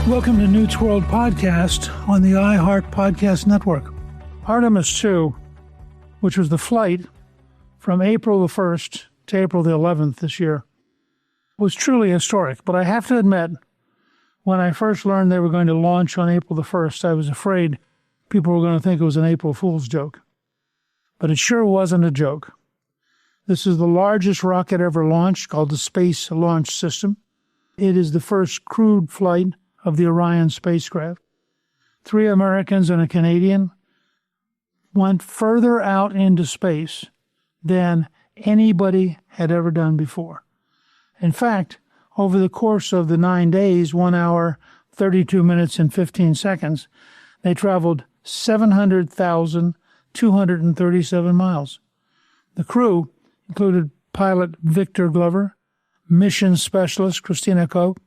Welcome to Newt's World Podcast on the iHeart Podcast Network. Artemis 2, which was the flight from April the 1st to April the 11th this year, was truly historic. But I have to admit, when I first learned they were going to launch on April the 1st, I was afraid people were going to think it was an April Fool's joke. But it sure wasn't a joke. This is the largest rocket ever launched, called the Space Launch System. It is the first crewed flight of the Orion spacecraft. 3 Americans and a Canadian went further out into space than anybody had ever done before. In fact, over the course of the 9 days, 1 hour, 32 minutes, and 15 seconds, they traveled 700,237 miles. The crew included pilot Victor Glover, mission specialist Christina Koch,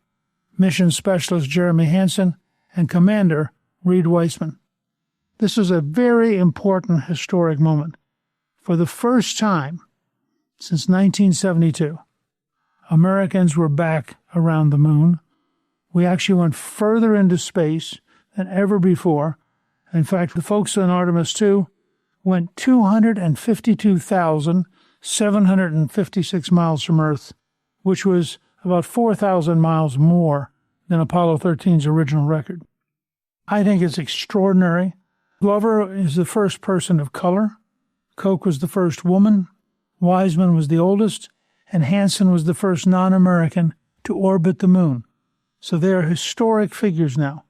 mission specialist Jeremy Hansen, and commander Reed Weissman. This is a very important historic moment. For the first time since 1972, Americans were back around the moon. We actually went further into space than ever before. In fact, the folks on Artemis 2 went 252,756 miles from Earth, which was about 4,000 miles more than Apollo 13's original record. I think it's extraordinary. Glover is the first person of color. Koch was the first woman. Weissman was the oldest. And Hansen was the first non-American to orbit the moon. So they are historic figures now,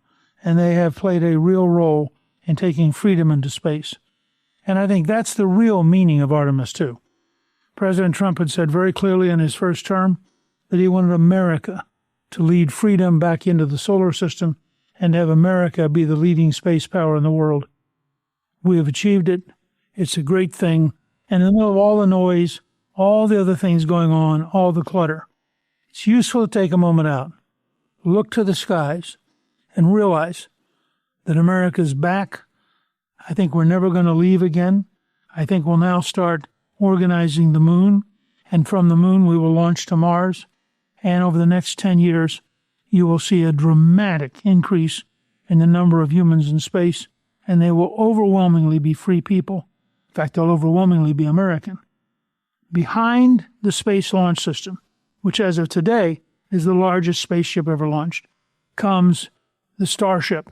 and they have played a real role in taking freedom into space. And I think that's the real meaning of Artemis 2. President Trump had said very clearly in his first term that he wanted America to lead freedom back into the solar system and have America be the leading space power in the world. We have achieved it. It's a great thing. And in the middle of all the noise, all the other things going on, all the clutter, it's useful to take a moment out, look to the skies, and realize that America's back. I think we're never going to leave again. I think we'll now start organizing the moon, and from the moon we will launch to Mars. And over the next 10 years, you will see a dramatic increase in the number of humans in space, and they will overwhelmingly be free people. In fact, they'll overwhelmingly be American. Behind the Space Launch System, which as of today is the largest spaceship ever launched, comes the Starship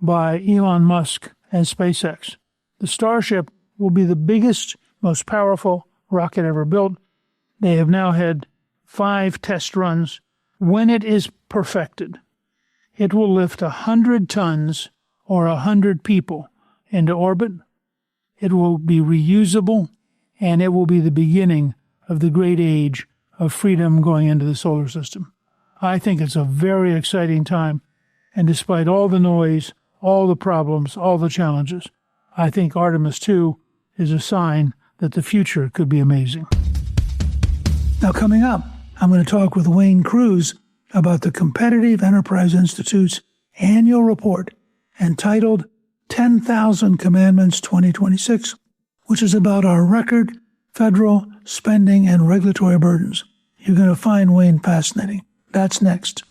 by Elon Musk and SpaceX. The Starship will be the biggest, most powerful rocket ever built. They have now had 5 test runs. When it is perfected, it will lift 100 tons or 100 people into orbit. It will be reusable, and it will be the beginning of the great age of freedom going into the solar system. I think it's a very exciting time, and despite all the noise, all the problems, all the challenges, I think Artemis 2 is a sign that the future could be amazing. Now, coming up, I'm going to talk with Wayne Cruz about the Competitive Enterprise Institute's annual report entitled 10,000 Commandments 2026, which is about our record federal spending and regulatory burdens. You're going to find Wayne fascinating. That's next.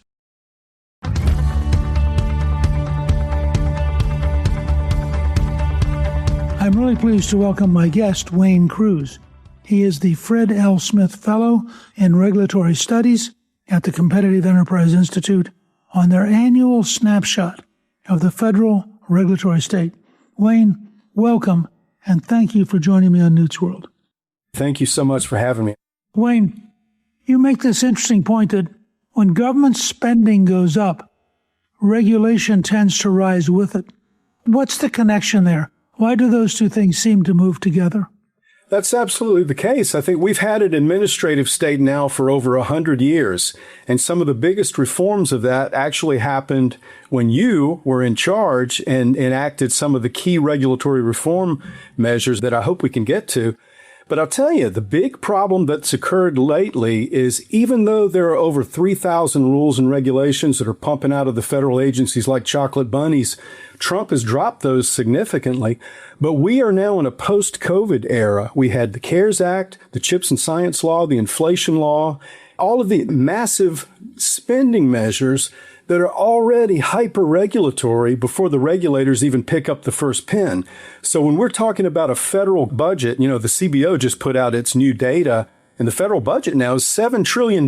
I'm really pleased to welcome my guest, Wayne Cruz. He is the Fred L. Smith Fellow in Regulatory Studies at the Competitive Enterprise Institute on their annual snapshot of the federal regulatory state. Wayne, welcome, and thank you for joining me on Newt's World. Thank you so much for having me. Wayne, you make this interesting point that when government spending goes up, regulation tends to rise with it. What's the connection there? Why do those two things seem to move together? That's absolutely the case. I think we've had an administrative state now for over 100 years, and some of the biggest reforms of that actually happened when you were in charge and enacted some of the key regulatory reform measures that I hope we can get to. But I'll tell you, the big problem that's occurred lately is even though there are over 3,000 rules and regulations that are pumping out of the federal agencies like chocolate bunnies, Trump has dropped those significantly. But we are now in a post-COVID era. We had the CARES Act, the CHIPS and Science Law, the inflation law, all of the massive spending measures that are already hyper-regulatory before the regulators even pick up the first pen. So when we're talking about a federal budget, the CBO just put out its new data, and the federal budget now is $7 trillion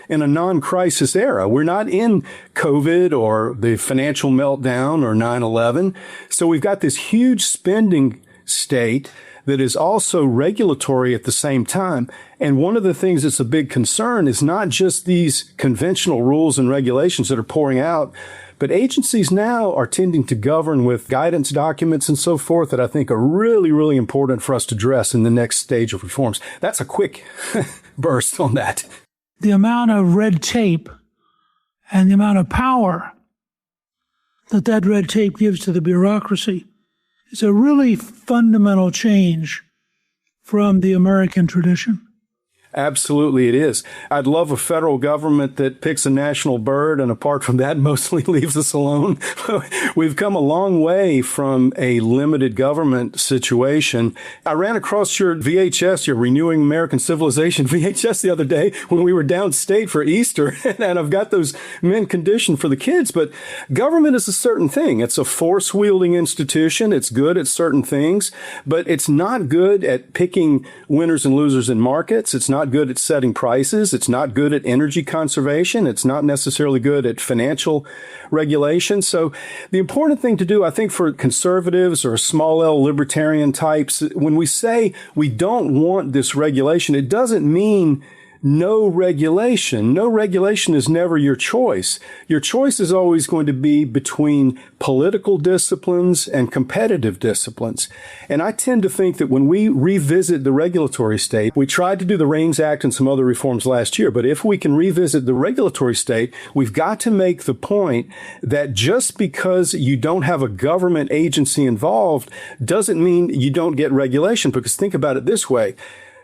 in a non-crisis era. We're not in COVID or the financial meltdown or 9/11. So we've got this huge spending state that is also regulatory at the same time. And one of the things that's a big concern is not just these conventional rules and regulations that are pouring out, but agencies now are tending to govern with guidance documents and so forth that I think are really, really important for us to address in the next stage of reforms. That's a quick burst on that. The amount of red tape and the amount of power that red tape gives to the bureaucracy is a really fundamental change from the American tradition. Absolutely, it is. I'd love a federal government that picks a national bird and apart from that, mostly leaves us alone. We've come a long way from a limited government situation. I ran across your VHS, your Renewing American Civilization VHS the other day when we were downstate for Easter, and I've got those mint conditioned for the kids. But government is a certain thing. It's a force-wielding institution. It's good at certain things, but it's not good at picking winners and losers in markets. It's not good at setting prices. It's not good at energy conservation. It's not necessarily good at financial regulation. So the important thing to do, I think, for conservatives or small L libertarian types, when we say we don't want this regulation, it doesn't mean no regulation. No regulation is never your choice. Your choice is always going to be between political disciplines and competitive disciplines. And I tend to think that when we revisit the regulatory state, we tried to do the REINS Act and some other reforms last year, but if we can revisit the regulatory state, we've got to make the point that just because you don't have a government agency involved doesn't mean you don't get regulation. Because think about it this way.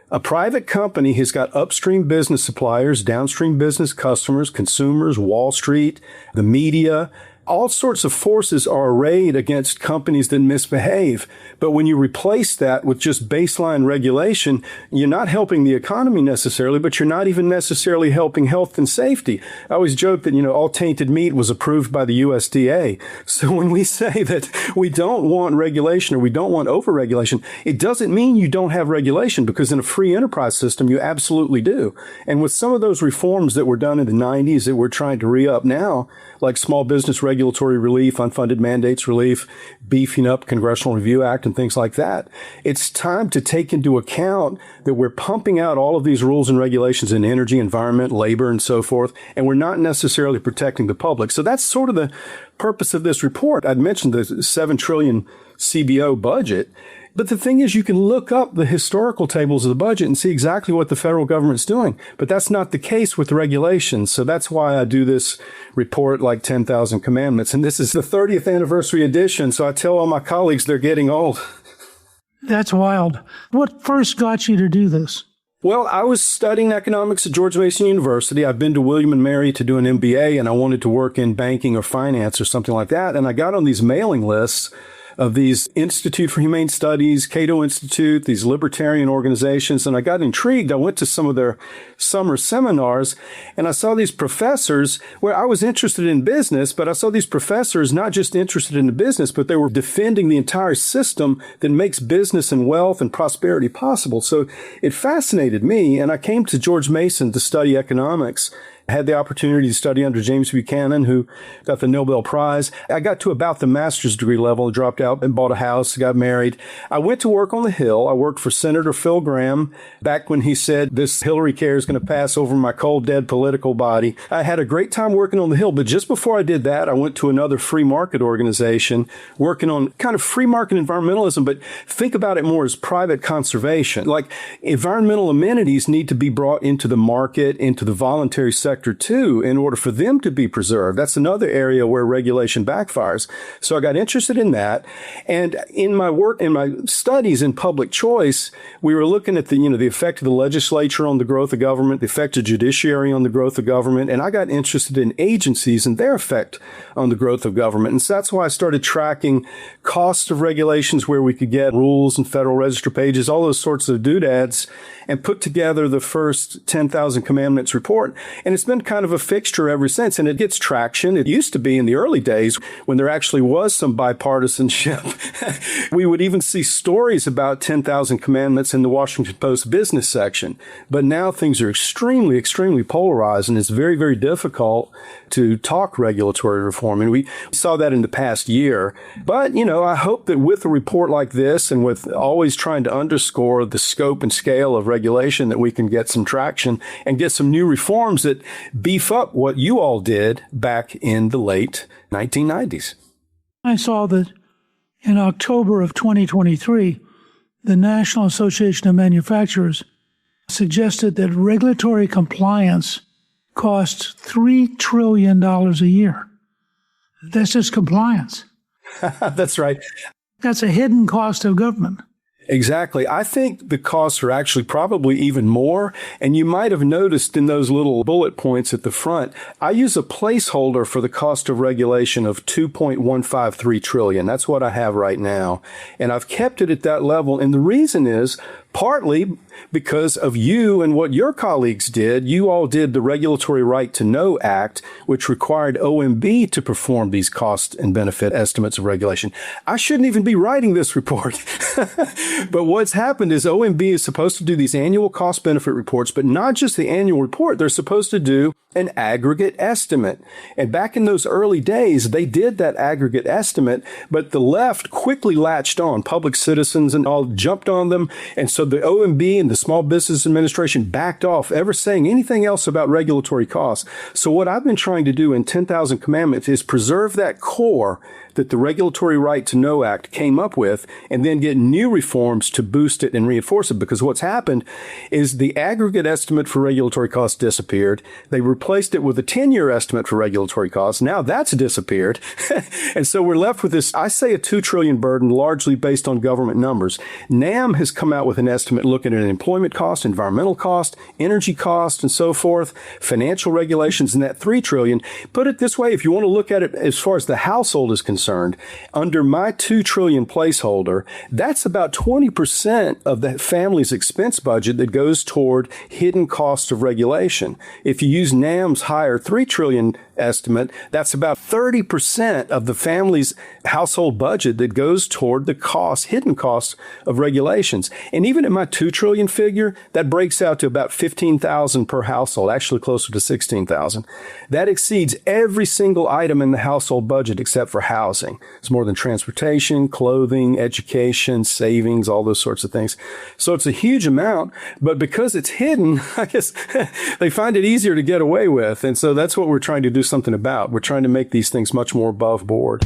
A private company has got upstream business suppliers, downstream business customers, consumers, Wall Street, the media. All sorts of forces are arrayed against companies that misbehave. But when you replace that with just baseline regulation, you're not helping the economy necessarily, but you're not even necessarily helping health and safety. I always joke that, all tainted meat was approved by the USDA. So when we say that we don't want regulation or we don't want overregulation, it doesn't mean you don't have regulation, because in a free enterprise system, you absolutely do. And with some of those reforms that were done in the 90s that we're trying to re-up now, like small business regulatory relief, unfunded mandates relief, beefing up Congressional Review Act and things like that. It's time to take into account that we're pumping out all of these rules and regulations in energy, environment, labor, and so forth, and we're not necessarily protecting the public. So that's sort of the purpose of this report. I'd mentioned the $7 trillion CBO budget. But the thing is, you can look up the historical tables of the budget and see exactly what the federal government's doing. But that's not the case with the regulations. So that's why I do this report like 10,000 Commandments. And this is the 30th anniversary edition. So I tell all my colleagues they're getting old. That's wild. What first got you to do this? Well, I was studying economics at George Mason University. I've been to William & Mary to do an MBA, and I wanted to work in banking or finance or something like that. And I got on these mailing lists of these Institute for Humane Studies, Cato Institute, these libertarian organizations. And I got intrigued. I went to some of their summer seminars and I saw these professors where I was interested in business, but I saw these professors not just interested in the business, but they were defending the entire system that makes business and wealth and prosperity possible. So it fascinated me. And I came to George Mason to study economics. I had the opportunity to study under James Buchanan, who got the Nobel Prize. I got to about the master's degree level, dropped out and bought a house, got married. I went to work on the Hill. I worked for Senator Phil Gramm back when he said, this Hillary care is going to pass over my cold, dead political body. I had a great time working on the Hill, but just before I did that, I went to another free market organization working on kind of free market environmentalism, but think about it more as private conservation. Like environmental amenities need to be brought into the market, into the voluntary sector too, in order for them to be preserved. That's another area where regulation backfires. So I got interested in that. And in my work, in my studies in public choice, we were looking at the effect of the legislature on the growth of government, the effect of judiciary on the growth of government. And I got interested in agencies and their effect on the growth of government. And so that's why I started tracking costs of regulations, where we could get rules and Federal Register pages, all those sorts of doodads, and put together the first 10,000 Commandments report. And it's been kind of a fixture ever since, and it gets traction. It used to be in the early days when there actually was some bipartisanship. We would even see stories about 10,000 commandments in the Washington Post business section. But now things are extremely, extremely polarized, and it's very, very difficult to talk regulatory reform. And we saw that in the past year. But, I hope that with a report like this and with always trying to underscore the scope and scale of regulation, that we can get some traction and get some new reforms that beef up what you all did back in the late 1990s. I saw that in October of 2023, the National Association of Manufacturers suggested that regulatory compliance costs $3 trillion a year. That's just compliance. That's right. That's a hidden cost of government. Exactly. I think the costs are actually probably even more. And you might have noticed in those little bullet points at the front, I use a placeholder for the cost of regulation of $2.153 trillion. That's what I have right now. And I've kept it at that level. And the reason is partly because of you and what your colleagues did. You all did the Regulatory Right to Know Act, which required OMB to perform these cost and benefit estimates of regulation. I shouldn't even be writing this report. But what's happened is OMB is supposed to do these annual cost benefit reports, but not just the annual report. They're supposed to do an aggregate estimate. And back in those early days, they did that aggregate estimate, but the left quickly latched on. Public citizens and all jumped on them. And so the OMB and the Small Business Administration backed off ever saying anything else about regulatory costs. So what I've been trying to do in 10,000 Commandments is preserve that core that the Regulatory Right to Know Act came up with, and then get new reforms to boost it and reinforce it. Because what's happened is the aggregate estimate for regulatory costs disappeared. They replaced it with a 10-year estimate for regulatory costs. Now that's disappeared. And so we're left with this, I say, a $2 trillion burden, largely based on government numbers. NAM has come out with an estimate looking at employment cost, environmental cost, energy cost, and so forth, financial regulations, and that $3 trillion. Put it this way, if you want to look at it as far as the household is concerned, under my $2 trillion placeholder, that's about 20% of the family's expense budget that goes toward hidden costs of regulation. If you use NAM's higher $3 trillion estimate, that's about 30% of the family's household budget that goes toward the hidden costs of regulations. And even at my $2 trillion figure, that breaks out to about $15,000 per household, actually closer to $16,000. That exceeds every single item in the household budget except for housing. It's more than transportation, clothing, education, savings, all those sorts of things. So it's a huge amount, but because it's hidden, I guess they find it easier to get away with. And so that's what we're trying to do something about. We're trying to make these things much more above board.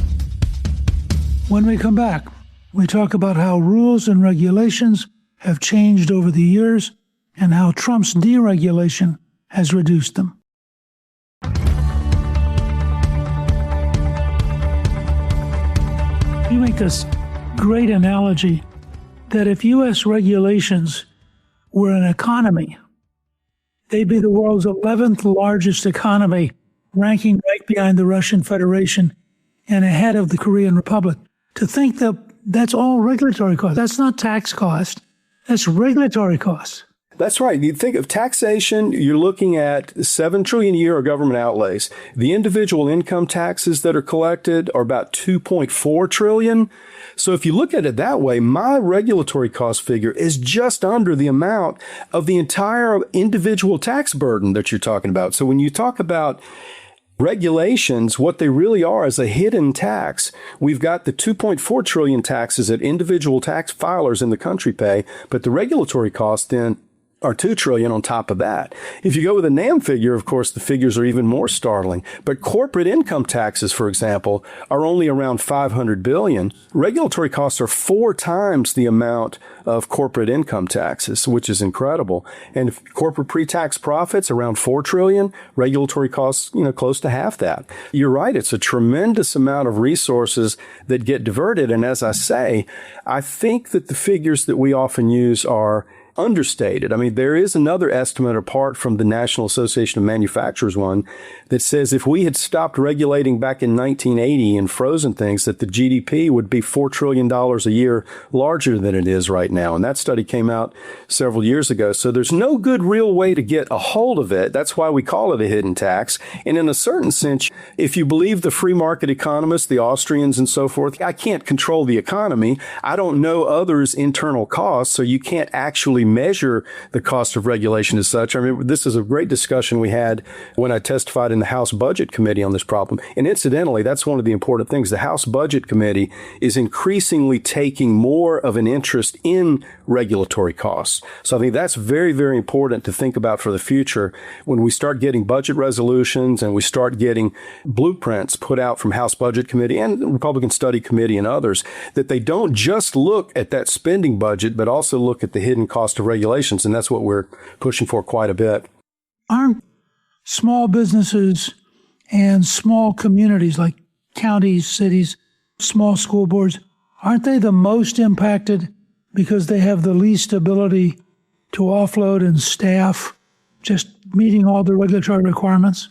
When we come back, we talk about how rules and regulations have changed over the years and how Trump's deregulation has reduced them. You make this great analogy that if U.S. regulations were an economy, they'd be the world's 11th largest economy, ranking right behind the Russian Federation and ahead of the Korean Republic. To think that that's all regulatory costs. That's not tax cost. That's regulatory costs. That's right. You think of taxation, you're looking at $7 trillion a year of government outlays. The individual income taxes that are collected are about $2.4 trillion. So if you look at it that way, my regulatory cost figure is just under the amount of the entire individual tax burden that you're talking about. So when you talk about regulations, what they really are is a hidden tax. We've got the 2.4 trillion taxes that individual tax filers in the country pay, but the regulatory costs then are $2 trillion on top of that. If you go with a NAM figure, of course, the figures are even more startling. But corporate income taxes, for example, are only around $500 billion. Regulatory costs are 4 times the amount of corporate income taxes, which is incredible. And if corporate pre-tax profits around $4 trillion, regulatory costs, close to half that. You're right. It's a tremendous amount of resources that get diverted. And as I say, I think that the figures that we often use are understated. I mean, there is another estimate apart from the National Association of Manufacturers one that says if we had stopped regulating back in 1980 and frozen things, that the GDP would be $4 trillion a year larger than it is right now. And that study came out several years ago. So there's no good real way to get a hold of it. That's why we call it a hidden tax. And in a certain sense, if you believe the free market economists, the Austrians and so forth, I can't control the economy. I don't know others' internal costs, so you can't actually measure the cost of regulation as such. I mean, this is a great discussion we had when I testified in the House Budget Committee on this problem. And incidentally, that's one of the important things. The House Budget Committee is increasingly taking more of an interest in regulatory costs. So I think that's very, very important to think about for the future when we start getting budget resolutions and we start getting blueprints put out from House Budget Committee and the Republican Study Committee and others, that they don't just look at that spending budget, but also look at the hidden cost of regulations. And that's what we're pushing for quite a bit. Aren't small businesses and small communities like counties, cities, small school boards, aren't they the most impacted because they have the least ability to offload and staff just meeting all the regulatory requirements?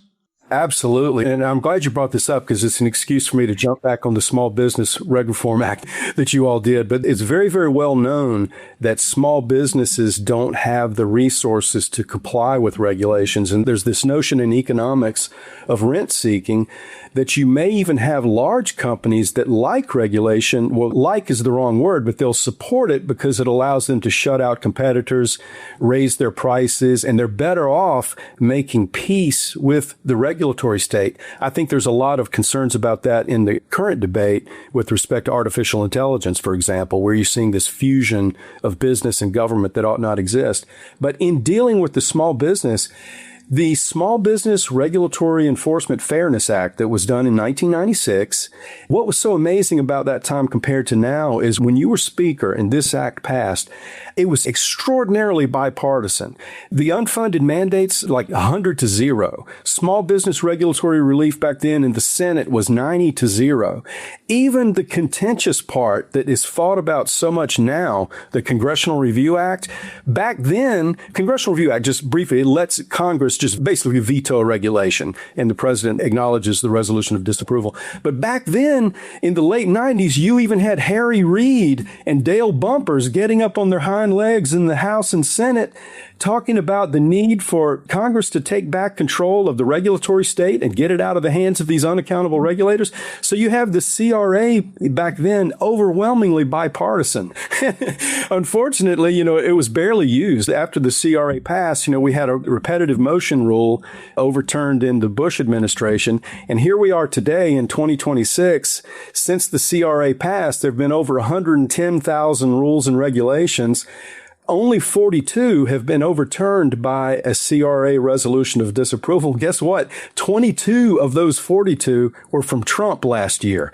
Absolutely. And I'm glad you brought this up because it's an excuse for me to jump back on the Small Business Reg Reform Act that you all did. But it's very, very well known that small businesses don't have the resources to comply with regulations. And there's this notion in economics of rent seeking that you may even have large companies that like regulation. Well, like is the wrong word, but they'll support it because it allows them to shut out competitors, raise their prices, and they're better off making peace with the regulatory state. I think there's a lot of concerns about that in the current debate with respect to artificial intelligence, for example, where you're seeing this fusion of business and government that ought not exist. But in dealing with the small business, the Small Business Regulatory Enforcement Fairness Act that was done in 1996, what was so amazing about that time compared to now is when you were Speaker and this act passed, it was extraordinarily bipartisan. The unfunded mandates, like 100 to 0. Small business regulatory relief back then in the Senate was 90 to 0. Even the contentious part that is fought about so much now, the Congressional Review Act, back then, Congressional Review Act, just briefly, it lets Congress just basically veto a regulation, and the president acknowledges the resolution of disapproval. But back then, in the late 90s, you even had Harry Reid and Dale Bumpers getting up on their hind legs in the House and Senate talking about the need for Congress to take back control of the regulatory state and get it out of the hands of these unaccountable regulators. So you have the CRA back then overwhelmingly bipartisan. Unfortunately, it was barely used. After the CRA passed, we had a repetitive motion rule overturned in the Bush administration. And here we are today in 2026. Since the CRA passed, there have been over 110,000 rules and regulations. Only 42 have been overturned by a CRA resolution of disapproval. Guess what? 22 of those 42 were from Trump last year.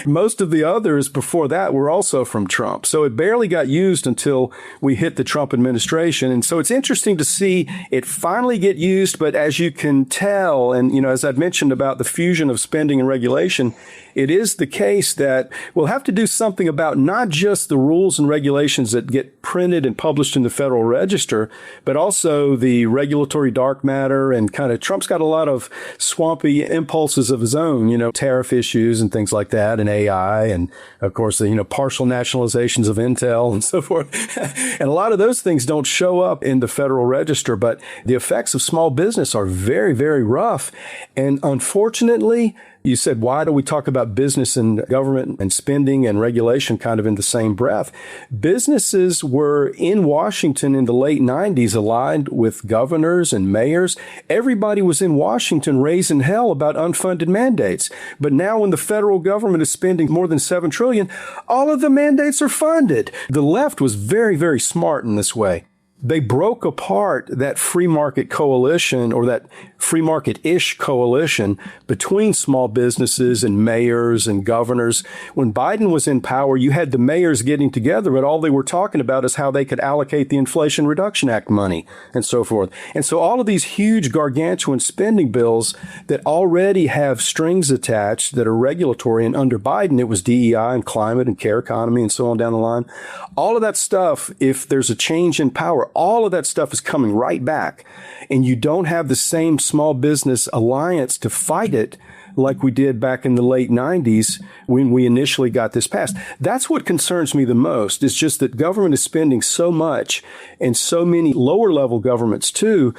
Most of the others before that were also from Trump. So it barely got used until we hit the Trump administration. And so it's interesting to see it finally get used. But as you can tell, and, as I'd mentioned about the fusion of spending and regulation, it is the case that we'll have to do something about not just the rules and regulations that get printed and published in the Federal Register, but also the regulatory dark matter. And kind of Trump's got a lot of swampy impulses of his own, tariff issues and things like that, and AI, and of course, the, partial nationalizations of Intel and so forth. And a lot of those things don't show up in the Federal Register, but the effects of small business are very, very rough. And unfortunately, you said, why do we talk about business and government and spending and regulation kind of in the same breath? Businesses were in Washington in the late 90s aligned with governors and mayors. Everybody was in Washington raising hell about unfunded mandates. But now when the federal government is spending more than $7 trillion, all of the mandates are funded. The left was very, very smart in this way. they broke apart that free market coalition or that free market-ish coalition between small businesses and mayors and governors. When Biden was in power, you had the mayors getting together, but all they were talking about is how they could allocate the Inflation Reduction Act money and so forth. And so all of these huge gargantuan spending bills that already have strings attached that are regulatory, and under Biden, it was DEI and climate and care economy and so on down the line. All of that stuff, if there's a change in power, all of that stuff is coming right back. And you don't have the same small business alliance to fight it like we did back in the late 90s when we initially got this passed. That's what concerns me the most. It's just that government is spending so much, and so many lower level governments too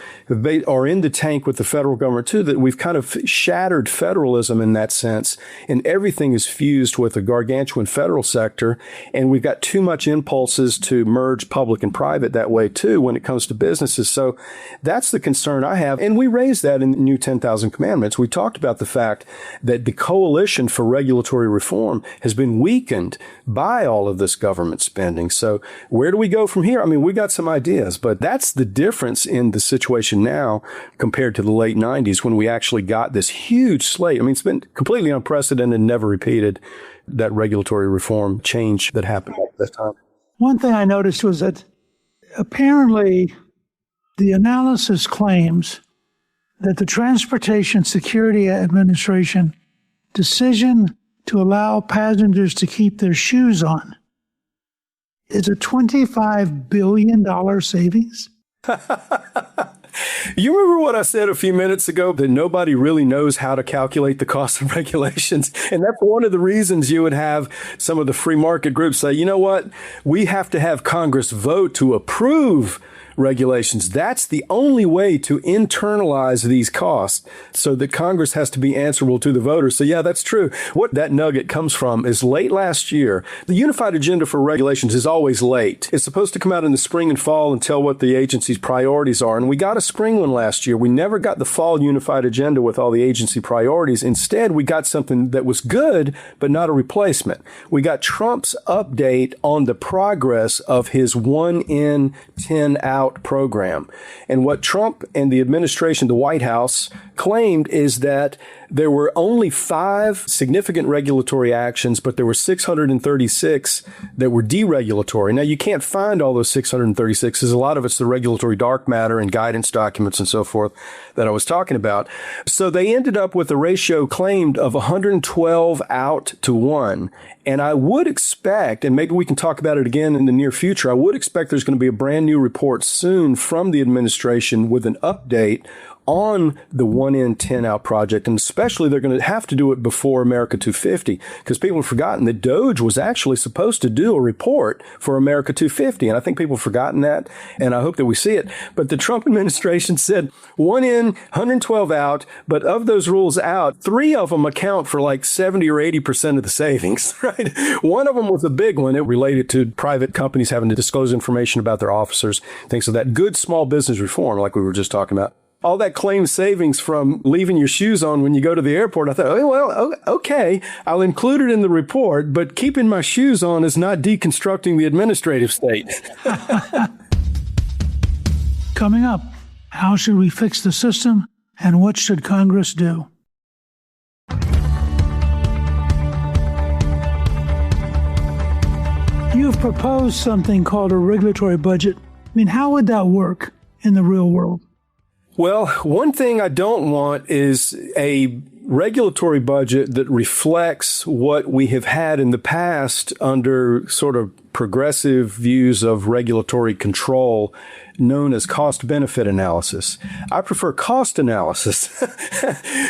are in the tank with the federal government too, that we've kind of shattered federalism in that sense, and everything is fused with a gargantuan federal sector, and we've got too much impulses to merge public and private that way too when it comes to businesses. So that's the concern I have, and we raised that in the new 10,000 Commandments. We talked about the fact that the coalition for regulatory reform has been weakened by all of this government spending. So where do we go from here? I mean, we got some ideas, but that's the difference in the situation now compared to the late 90s when we actually got this huge slate. I mean, it's been completely unprecedented, never repeated, that regulatory reform change that happened at that time. One thing I noticed was that apparently the analysis claims that the Transportation Security Administration decision to allow passengers to keep their shoes on is a $25 billion savings. You remember what I said a few minutes ago, that nobody really knows how to calculate the cost of regulations? And that's one of the reasons you would have some of the free market groups say, you know what, we have to have Congress vote to approve regulations. That's the only way to internalize these costs, so that Congress has to be answerable to the voters. So yeah, that's true. What that nugget comes from is late last year, the unified agenda for regulations is always late. It's supposed to come out in the spring and fall and tell what the agency's priorities are. And we got a spring one last year. We never got the fall unified agenda with all the agency priorities. Instead, we got something that was good, but not a replacement. We got Trump's update on the progress of his 1 in, 10 out program. And what Trump and the administration, the White House, claimed is that there were only 5 significant regulatory actions, but there were 636 that were deregulatory. Now, you can't find all those 636 because a lot of it's the regulatory dark matter and guidance documents and so forth that I was talking about. So they ended up with a ratio claimed of 112 out to 1. And I would expect, and maybe we can talk about it again in the near future, I would expect there's going to be a brand new report soon from the administration with an update on the 1 in, 10 out project. And especially they're going to have to do it before America 250, because people have forgotten that DOGE was actually supposed to do a report for America 250. And I think people have forgotten that, and I hope that we see it. But the Trump administration said 1 in, 112 out, but of those rules out, 3 of them account for like 70 or 80% of the savings, right? One of them was a big one. It related to private companies having to disclose information about their officers, things like that. Good small business reform, like we were just talking about. All that claimed savings from leaving your shoes on when you go to the airport, I thought, oh, well, okay, I'll include it in the report, but keeping my shoes on is not deconstructing the administrative state. Coming up, how should we fix the system, and what should Congress do? You've proposed something called a regulatory budget. I mean, how would that work in the real world? Well, one thing I don't want is a regulatory budget that reflects what we have had in the past under sort of progressive views of regulatory control known as cost-benefit analysis. I prefer cost analysis.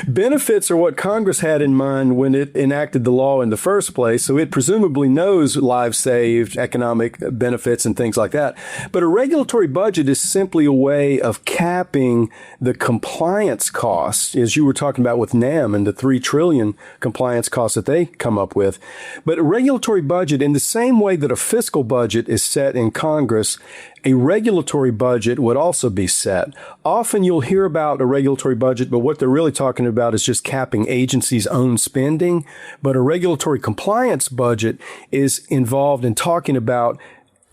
Benefits are what Congress had in mind when it enacted the law in the first place, so it presumably knows lives saved, economic benefits, and things like that. But a regulatory budget is simply a way of capping the compliance costs, as you were talking about with NAM and the $3 trillion compliance costs that they come up with. But a regulatory budget, in the same way that a fiscal budget is set in Congress, a regulatory budget would also be set. Often you'll hear about a regulatory budget, but what they're really talking about is just capping agencies' own spending. But a regulatory compliance budget is involved in talking about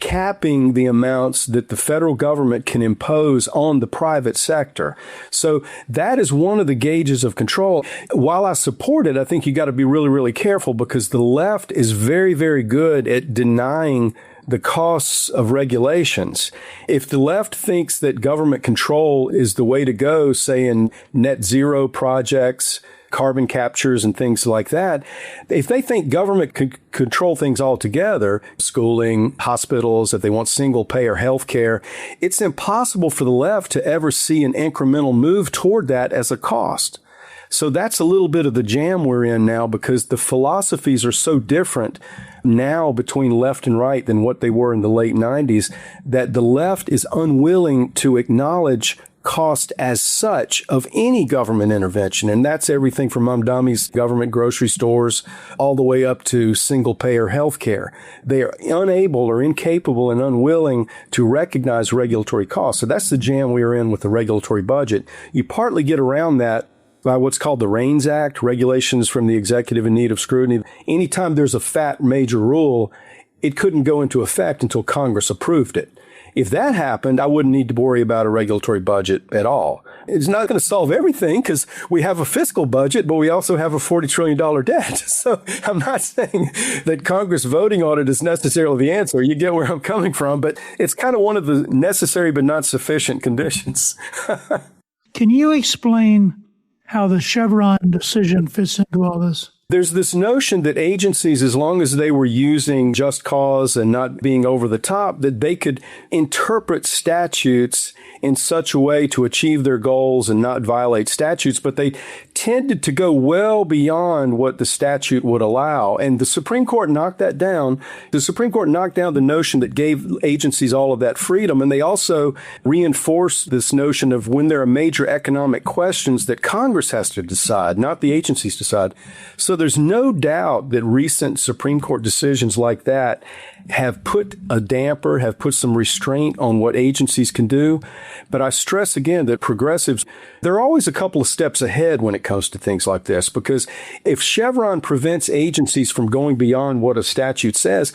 capping the amounts that the federal government can impose on the private sector. So that is one of the gauges of control. While I support it, I think you got to be really, really careful because the left is very, very good at denying the costs of regulations. If the left thinks that government control is the way to go, say in net zero projects, carbon captures and things like that, if they think government could control things altogether, schooling, hospitals, if they want single payer health care, it's impossible for the left to ever see an incremental move toward that as a cost. So that's a little bit of the jam we're in now because the philosophies are so different now between left and right than what they were in the late 90s that the left is unwilling to acknowledge cost as such of any government intervention. And that's everything from Mamdami's government grocery stores all the way up to single payer health care. They are unable or incapable and unwilling to recognize regulatory costs. So that's the jam we are in with the regulatory budget. You partly get around that by what's called the REINS Act, regulations from the executive in need of scrutiny. Anytime there's a fat major rule, it couldn't go into effect until Congress approved it. If that happened, I wouldn't need to worry about a regulatory budget at all. It's not going to solve everything because we have a fiscal budget, but we also have a $40 trillion debt. So I'm not saying that Congress voting on it is necessarily the answer. You get where I'm coming from, but it's kind of one of the necessary but not sufficient conditions. Can you explain how the Chevron decision fits into all this? There's this notion that agencies, as long as they were using just cause and not being over the top, that they could interpret statutes in such a way to achieve their goals and not violate statutes, but they tended to go well beyond what the statute would allow. And the Supreme Court knocked that down. The Supreme Court knocked down the notion that gave agencies all of that freedom. And they also reinforced this notion of when there are major economic questions that Congress has to decide, not the agencies decide. So there's no doubt that recent Supreme Court decisions like that have put a damper, have put some restraint on what agencies can do. But I stress again that progressives, they're always a couple of steps ahead when it comes to things like this, because if Chevron prevents agencies from going beyond what a statute says,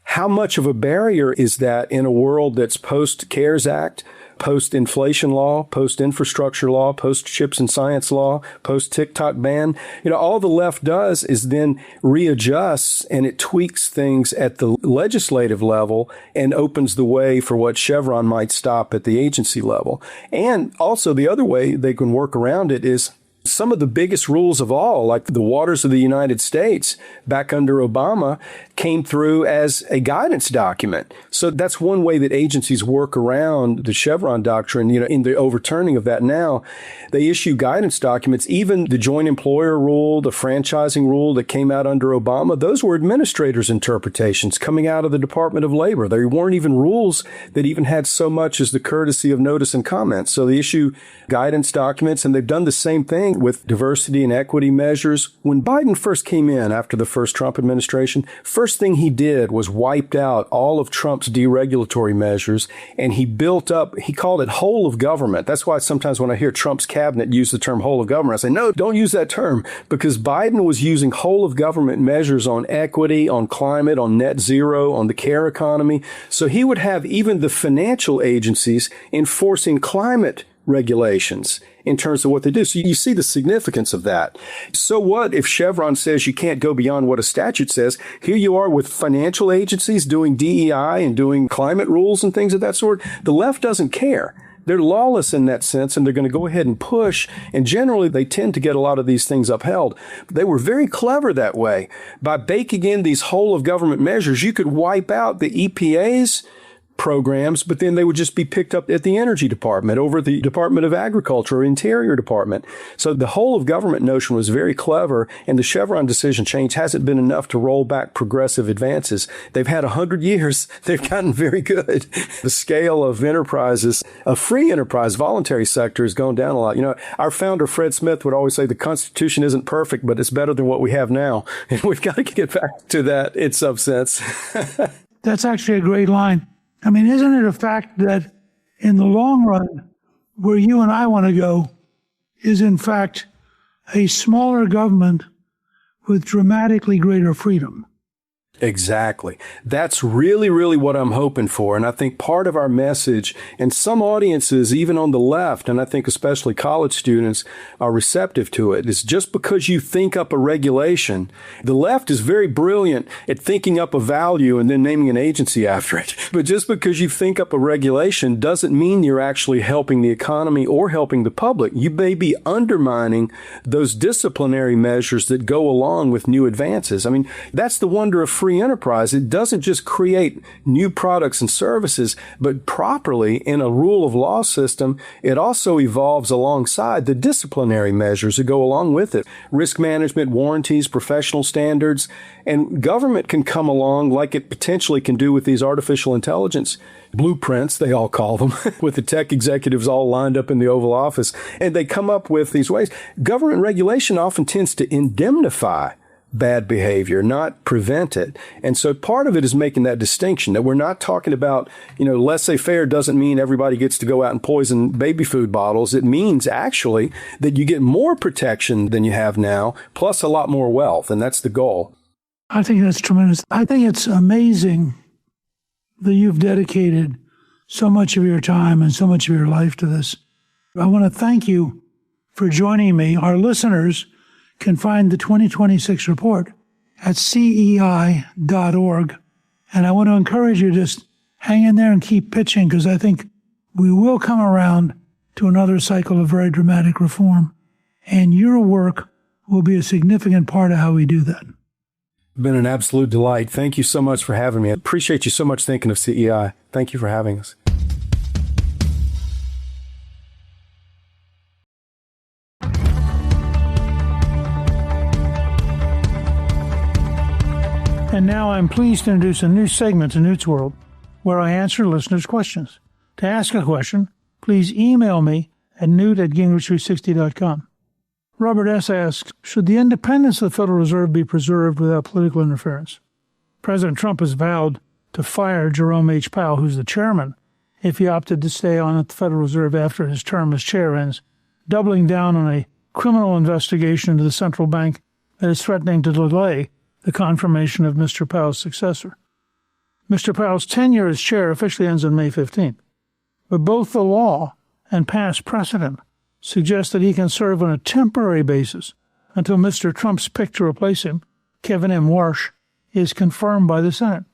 how much of a barrier is that in a world that's post-CARES Act, post-inflation law, post-infrastructure law, post-chips and science law, post-TikTok ban? All the left does is then readjusts and it tweaks things at the legislative level and opens the way for what Chevron might stop at the agency level. And also the other way they can work around it is some of the biggest rules of all, like the waters of the United States back under Obama, came through as a guidance document. So that's one way that agencies work around the Chevron doctrine, in the overturning of that now. They issue guidance documents. Even the joint employer rule, the franchising rule that came out under Obama, those were administrators' interpretations coming out of the Department of Labor. They weren't even rules that even had so much as the courtesy of notice and comment. So they issue guidance documents, and they've done the same thing with diversity and equity measures. When Biden first came in after the first Trump administration, first thing he did was wiped out all of Trump's deregulatory measures, and he built up, he called it whole of government. That's why sometimes when I hear Trump's cabinet use the term whole of government, I say, no, don't use that term, because Biden was using whole of government measures on equity, on climate, on net zero, on the care economy. So he would have even the financial agencies enforcing climate regulations in terms of what they do. So you see the significance of that. So what if Chevron says you can't go beyond what a statute says? Here you are with financial agencies doing DEI and doing climate rules and things of that sort. The left doesn't care. They're lawless in that sense, and they're going to go ahead and push. And generally, they tend to get a lot of these things upheld. They were very clever that way. By baking in these whole of government measures, you could wipe out the EPA's programs, but then they would just be picked up at the Energy Department, over the Department of Agriculture or Interior Department. So the whole of government notion was very clever, and the Chevron decision change hasn't been enough to roll back progressive advances. They've had 100 years. They've gotten very good. The scale of enterprises, a free enterprise, voluntary sector has gone down a lot. Our founder, Fred Smith, would always say the Constitution isn't perfect, but it's better than what we have now. And we've got to get back to that in some sense. That's actually a great line. I mean, isn't it a fact that in the long run, where you and I want to go is, in fact, a smaller government with dramatically greater freedom? Exactly. That's really, really what I'm hoping for. And I think part of our message, and some audiences, even on the left, and I think especially college students, are receptive to it, is just because you think up a regulation, the left is very brilliant at thinking up a value and then naming an agency after it. But just because you think up a regulation doesn't mean you're actually helping the economy or helping the public. You may be undermining those disciplinary measures that go along with new advances. I mean, that's the wonder of free enterprise. It doesn't just create new products and services, but properly in a rule of law system, it also evolves alongside the disciplinary measures that go along with it. Risk management, warranties, professional standards, and government can come along like it potentially can do with these artificial intelligence blueprints, they all call them, with the tech executives all lined up in the Oval Office, and they come up with these ways. Government regulation often tends to indemnify bad behavior, not prevent it. And so part of it is making that distinction that we're not talking about, laissez-faire doesn't mean everybody gets to go out and poison baby food bottles. It means actually that you get more protection than you have now, plus a lot more wealth. And that's the goal. I think that's tremendous. I think it's amazing that you've dedicated so much of your time and so much of your life to this. I want to thank you for joining me. Our listeners can find the 2026 report at CEI.org. And I want to encourage you to just hang in there and keep pitching, because I think we will come around to another cycle of very dramatic reform. And your work will be a significant part of how we do that. Been an absolute delight. Thank you so much for having me. I appreciate you so much thinking of CEI. Thank you for having us. And now I'm pleased to introduce a new segment to Newt's World, where I answer listeners' questions. To ask a question, please email me at newt@gingrich360.com. Robert S. asks, should the independence of the Federal Reserve be preserved without political interference? President Trump has vowed to fire Jerome H. Powell, who's the chairman, if he opted to stay on at the Federal Reserve after his term as chair ends, doubling down on a criminal investigation into the central bank that is threatening to delay the confirmation of Mr. Powell's successor. Mr. Powell's tenure as chair officially ends on May 15th, but both the law and past precedent suggest that he can serve on a temporary basis until Mr. Trump's pick to replace him, Kevin M. Warsh, is confirmed by the Senate.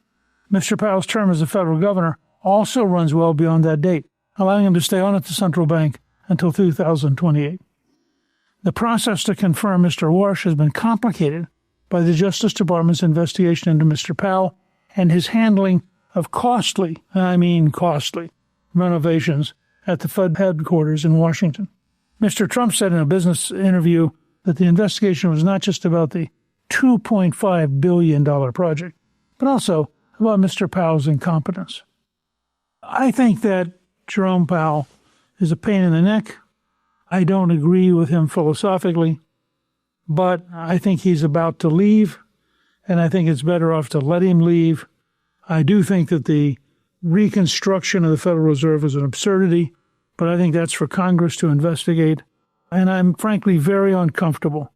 Mr. Powell's term as a federal governor also runs well beyond that date, allowing him to stay on at the central bank until 2028. The process to confirm Mr. Warsh has been complicated by the Justice Department's investigation into Mr. Powell and his handling of costly, renovations at the Fed headquarters in Washington. Mr. Trump said in a business interview that the investigation was not just about the $2.5 billion project, but also about Mr. Powell's incompetence. I think that Jerome Powell is a pain in the neck. I don't agree with him philosophically, but I think he's about to leave, and I think it's better off to let him leave. I do think that the reconstruction of the Federal Reserve is an absurdity, but I think that's for Congress to investigate. And I'm frankly very uncomfortable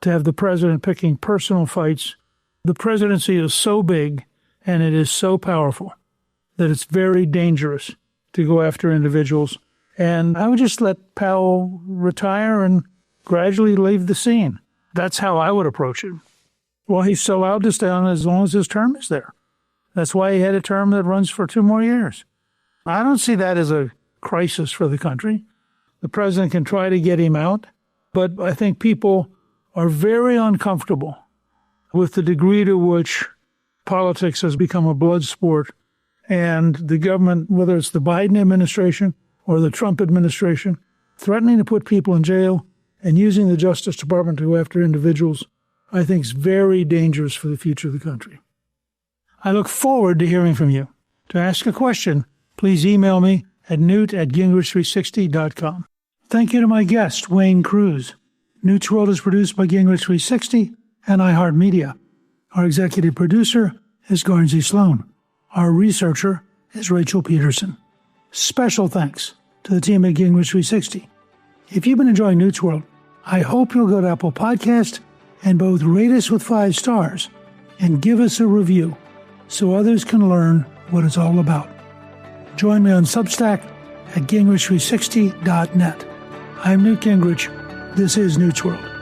to have the president picking personal fights. The presidency is so big and it is so powerful that it's very dangerous to go after individuals. And I would just let Powell retire and gradually leave the scene. That's how I would approach it. Well, he's still allowed to stay on as long as his term is there. That's why he had a term that runs for 2 more years. I don't see that as a crisis for the country. The president can try to get him out, but I think people are very uncomfortable with the degree to which politics has become a blood sport, and the government, whether it's the Biden administration or the Trump administration, threatening to put people in jail and using the Justice Department to go after individuals, I think is very dangerous for the future of the country. I look forward to hearing from you. To ask a question, please email me at newt@gingrich360.com. Thank you to my guest, Wayne Cruz. Newt's World is produced by Gingrich 360 and iHeartMedia. Our executive producer is Garnsey Sloan. Our researcher is Rachel Peterson. Special thanks to the team at Gingrich 360. If you've been enjoying Newt's World, I hope you'll go to Apple Podcast and both rate us with 5 stars and give us a review so others can learn what it's all about. Join me on Substack at Gingrich360.net. I'm Newt Gingrich. This is Newt's World.